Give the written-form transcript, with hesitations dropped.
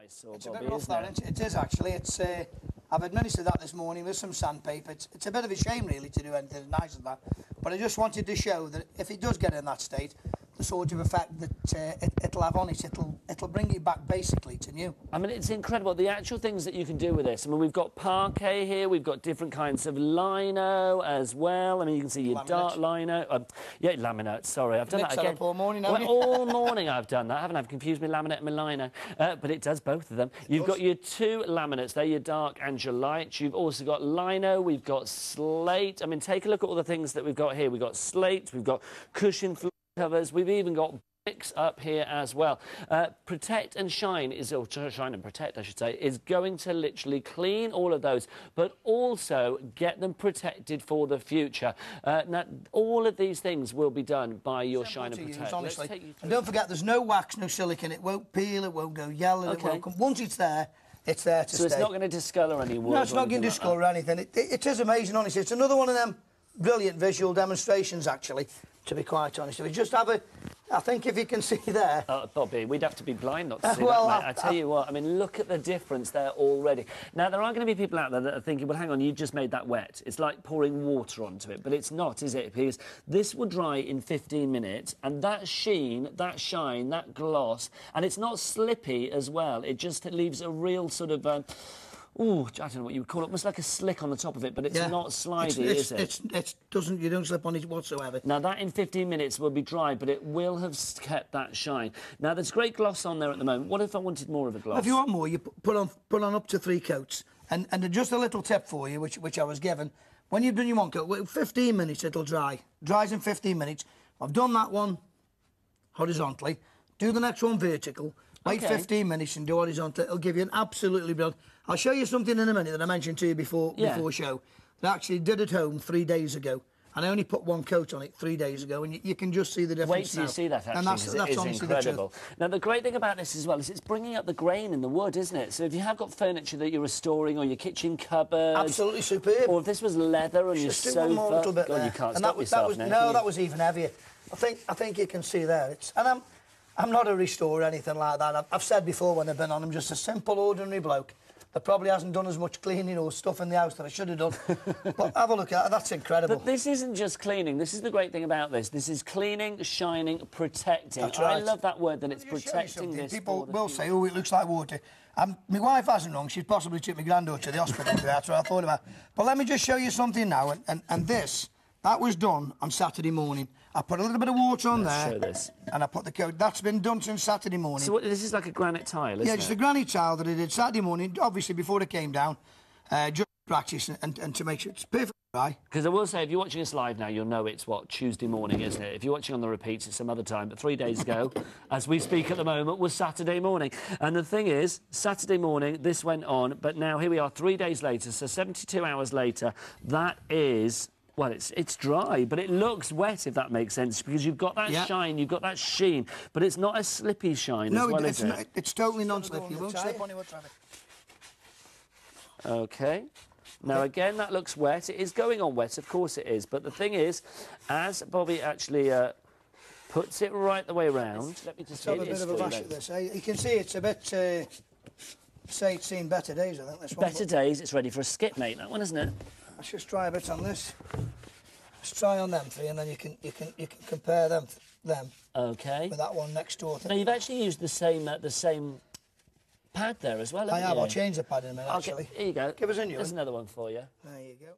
eyesore, It's Bobby, a bit rough, isn't that, isn't it? It is, actually. It's, I've administered that this morning with some sandpaper. It's a bit of a shame, really, to do anything as nice as that. But I just wanted to show that if it does get in that state, the sort of effect that it'll have on it, it'll bring it back basically to new. I mean, it's incredible, the actual things that you can do with this. I mean, we've got parquet here, we've got different kinds of lino as well. I mean, you can see your dark lino. Yeah, laminate, sorry, I've done that again. All morning, all morning I've done that, haven't I? I've confused my laminate and my lino. But it does both of them. You've got your two laminates there, your dark and your light. You've also got lino, we've got slate. I mean, take a look at all the things that we've got here. We've got slate, we've got cushion floor covers, we've even got bricks up here as well. Protect and Shine is, or Shine and Protect I should say, is going to literally clean all of those, but also get them protected for the future. Now, all of these things will be done by your Shine and Protect. Honestly. And don't forget, there's no wax, no silicone. It won't peel, it won't go yellow, it won't come. Once it's there to stay. So it's not going to discolour any wood? No, it's not going to discolour anything. It is amazing, honestly. It's another one of them brilliant visual demonstrations, actually, to be quite honest. We just have a... I think if you can see there... Bobby, we'd have to be blind not to see that, mate. I tell you what, I mean, look at the difference there already. Now, there are going to be people out there that are thinking, well, hang on, you've just made that wet. It's like pouring water onto it, but it's not, is it? Because this will dry in 15 minutes, and that sheen, that shine, that gloss, and it's not slippy as well. It just leaves a real sort of... Ooh, I don't know what you would call it. Almost like a slick on the top of it, but it's not slidey, is it? You don't slip on it whatsoever. Now, that in 15 minutes will be dry, but it will have kept that shine. Now, there's great gloss on there at the moment. What if I wanted more of a gloss? If you want more, you put on up to 3 coats. And just a little tip for you, which I was given. When you've done your one coat, 15 minutes it'll dry. Dries in 15 minutes. I've done that one horizontally. Do the next one vertical. Wait 15 minutes and do horizontal. It'll give you an absolutely brilliant... I'll show you something in a minute that I mentioned to you before show. That I actually did at home 3 days ago. And I only put 1 coat on it 3 days ago, and you can just see the difference. Wait till you see that, actually, and that's incredible. Now, the great thing about this as well is it's bringing up the grain in the wood, isn't it? So if you have got furniture that you're restoring, or your kitchen cupboard... Absolutely superb. Or if this was leather on your sofa... One more little bit God, there. you can't stop yourself now. No, that was even heavier. I think you can see there. And I'm not a restorer or anything like that. I've said before when I've been on, I'm just a simple, ordinary bloke that probably hasn't done as much cleaning or stuff in the house that I should have done. But have a look at it, that's incredible. But this isn't just cleaning. This is the great thing about this. This is cleaning, shining, protecting. That's right. I love that word, that it's protecting this. People will say, oh, it looks like water. My wife hasn't wrong. She's possibly took my granddaughter to the hospital today. That's what I thought about. But let me just show you something now. And that was done on Saturday morning. I put a little bit of water on there. Show this. And I put the coat. That's been done since Saturday morning. So this is like a granite tile, isn't it? Yeah, just a granite tile that I did Saturday morning, obviously before it came down, just to practice and to make sure it's perfectly dry. Because I will say, if you're watching us live now, you'll know it's, Tuesday morning, isn't it? If you're watching on the repeats, it's some other time. But 3 days ago, as we speak at the moment, was Saturday morning. And the thing is, Saturday morning, this went on, but now here we are 3 days later, so 72 hours later, that is... Well, it's dry, but it looks wet, if that makes sense, because you've got that shine, you've got that sheen, but it's not a slippy shine as well, is it? It's totally non-slippy. You won't slip on it whatsoever. OK. Now, again, that looks wet. It is going on wet, of course it is, but the thing is, as Bobby actually puts it right the way around... Let me just have a bit of a bash at this. You can see it's a bit... say it's seen better days, I think, this one. Better days, it's ready for a skip, mate, that one, isn't it? Let's just try a bit on this. Let's try on them 3, and then you can compare them OK. with that one next door. Now, you've actually used the same pad there as well, haven't you? I have. I'll change the pad in a minute, actually. Here you go. Give us a new one. There's another one for you. There you go.